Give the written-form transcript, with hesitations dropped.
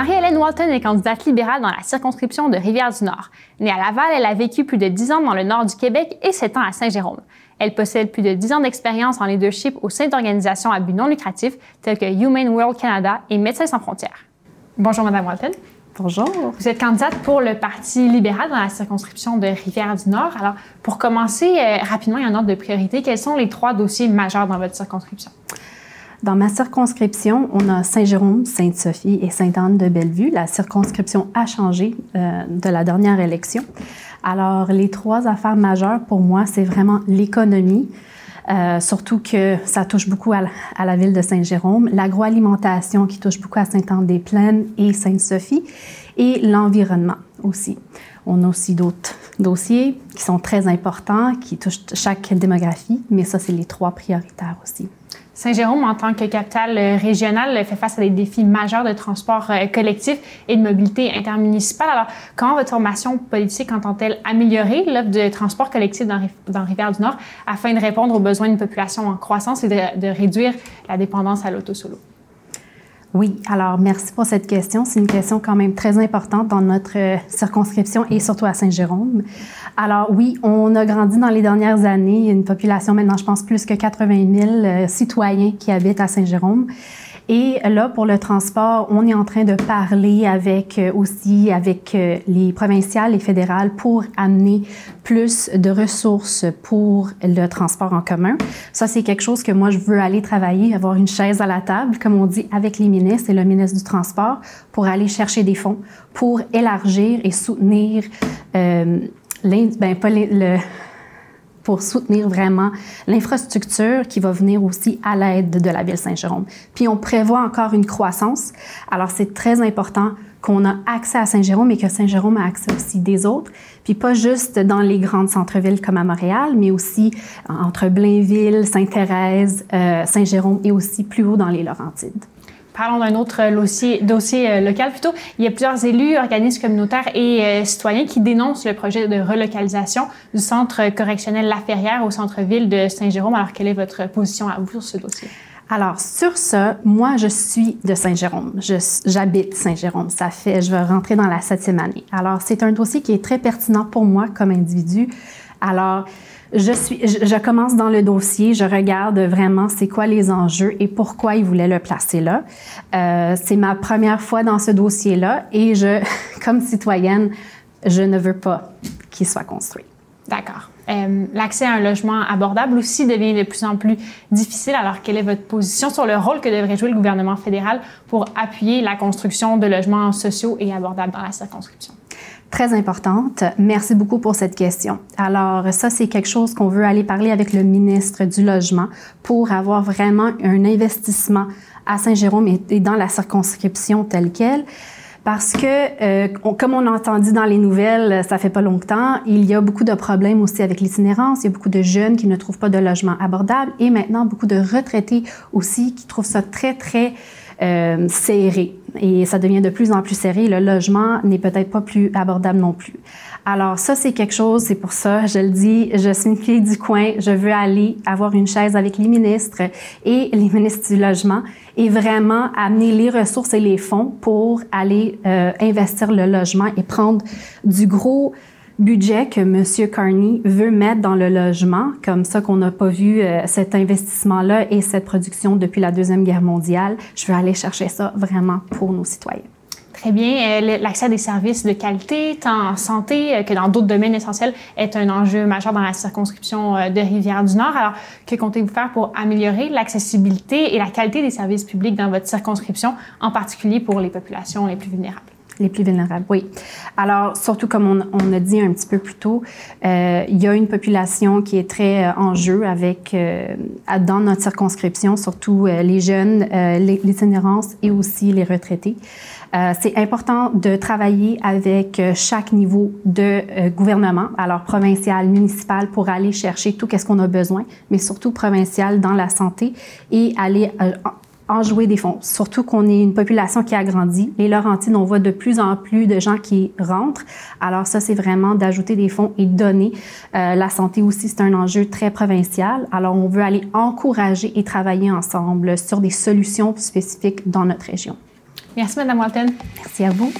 Marie-Hélène Walton est candidate libérale dans la circonscription de Rivière-du-Nord. Née à Laval, elle a vécu plus de 10 ans dans le nord du Québec et 7 ans à Saint-Jérôme. Elle possède plus de 10 ans d'expérience en leadership au sein d'organisations à but non lucratif telles que Humane World Canada et Médecins sans frontières. Bonjour, Mme Walton. Bonjour. Vous êtes candidate pour le Parti libéral dans la circonscription de Rivière-du-Nord. Alors, pour commencer rapidement et en ordre de priorité, quels sont les 3 dossiers majeurs dans votre circonscription? Dans ma circonscription, on a Saint-Jérôme, Sainte-Sophie et Sainte-Anne-de-Bellevue. La circonscription a changé de la dernière élection. Alors, les 3 affaires majeures pour moi, c'est vraiment l'économie, surtout que ça touche beaucoup à la ville de Saint-Jérôme, l'agroalimentation qui touche beaucoup à Sainte-Anne-des-Plaines et Sainte-Sophie, et l'environnement aussi. On a aussi d'autres dossiers qui sont très importants, qui touchent chaque démographie, mais ça, c'est les 3 prioritaires aussi. Saint-Jérôme, en tant que capitale régionale, fait face à des défis majeurs de transport collectif et de mobilité intermunicipale. Alors, comment votre formation politique entend-elle améliorer l'offre de transport collectif dans Rivière-du-Nord afin de répondre aux besoins d'une population en croissance et de réduire la dépendance à l'auto-solo? Oui, alors merci pour cette question. C'est une question quand même très importante dans notre circonscription et surtout à Saint-Jérôme. Alors oui, on a grandi dans les dernières années. Il y a une population maintenant, je pense, plus que 80 000 citoyens qui habitent à Saint-Jérôme. Et là, pour le transport, on est en train de parler avec les provinciales et fédérales pour amener plus de ressources pour le transport en commun. Ça, c'est quelque chose que moi, je veux aller travailler, avoir une chaise à la table, comme on dit, avec les ministres et le ministre du Transport pour aller chercher des fonds pour élargir et soutenir pour soutenir vraiment l'infrastructure qui va venir aussi à l'aide de la ville Saint-Jérôme. Puis on prévoit encore une croissance. Alors c'est très important qu'on a accès à Saint-Jérôme et que Saint-Jérôme a accès aussi des autres. Puis pas juste dans les grandes centres-villes comme à Montréal, mais aussi entre Blainville, Sainte-Thérèse, Saint-Jérôme et aussi plus haut dans les Laurentides. Parlons d'un autre dossier local plutôt. Il y a plusieurs élus, organismes communautaires et citoyens qui dénoncent le projet de relocalisation du centre correctionnel La Ferrière au centre-ville de Saint-Jérôme. Alors, quelle est votre position à vous sur ce dossier? Alors, sur ça, moi, je suis de Saint-Jérôme. J'habite Saint-Jérôme. Je vais rentrer dans la 7e année. Alors, c'est un dossier qui est très pertinent pour moi comme individu. Alors, je commence dans le dossier, je regarde vraiment c'est quoi les enjeux et pourquoi ils voulaient le placer là. C'est ma première fois dans ce dossier-là et comme citoyenne, je ne veux pas qu'il soit construit. D'accord. L'accès à un logement abordable aussi devient de plus en plus difficile. Alors, quelle est votre position sur le rôle que devrait jouer le gouvernement fédéral pour appuyer la construction de logements sociaux et abordables dans la circonscription? Très importante. Merci beaucoup pour cette question. Alors, ça, c'est quelque chose qu'on veut aller parler avec le ministre du Logement pour avoir vraiment un investissement à Saint-Jérôme et dans la circonscription telle qu'elle. Parce que, comme on a entendu dans les nouvelles, ça fait pas longtemps, il y a beaucoup de problèmes aussi avec l'itinérance. Il y a beaucoup de jeunes qui ne trouvent pas de logement abordable et maintenant beaucoup de retraités aussi qui trouvent ça très, très serré. Et ça devient de plus en plus serré. Le logement n'est peut-être pas plus abordable non plus. Alors ça, c'est quelque chose, c'est pour ça, je le dis, je suis une fille du coin, je veux aller avoir une chaise avec les ministres et les ministres du logement et vraiment amener les ressources et les fonds pour aller investir le logement et prendre du gros budget que M. Carney veut mettre dans le logement, comme ça qu'on n'a pas vu cet investissement-là et cette production depuis la Deuxième Guerre mondiale. Je veux aller chercher ça vraiment pour nos citoyens. Très bien. L'accès à des services de qualité, tant en santé que dans d'autres domaines essentiels, est un enjeu majeur dans la circonscription de Rivière-du-Nord. Alors, que comptez-vous faire pour améliorer l'accessibilité et la qualité des services publics dans votre circonscription, en particulier pour les populations les plus vulnérables? Les plus vulnérables, oui. Alors, surtout comme on a dit un petit peu plus tôt, il y a une population qui est très en jeu dans notre circonscription, surtout les jeunes, l'itinérance et aussi les retraités. C'est important de travailler avec chaque niveau de gouvernement, alors provincial, municipal, pour aller chercher tout ce qu'on a besoin, mais surtout provincial dans la santé et aller enjouer des fonds. Surtout qu'on est une population qui a grandi. Les Laurentides, on voit de plus en plus de gens qui rentrent. Alors ça, c'est vraiment d'ajouter des fonds et de donner. La santé aussi, c'est un enjeu très provincial. Alors on veut aller encourager et travailler ensemble sur des solutions spécifiques dans notre région. Merci, Mme Walton. Merci à vous.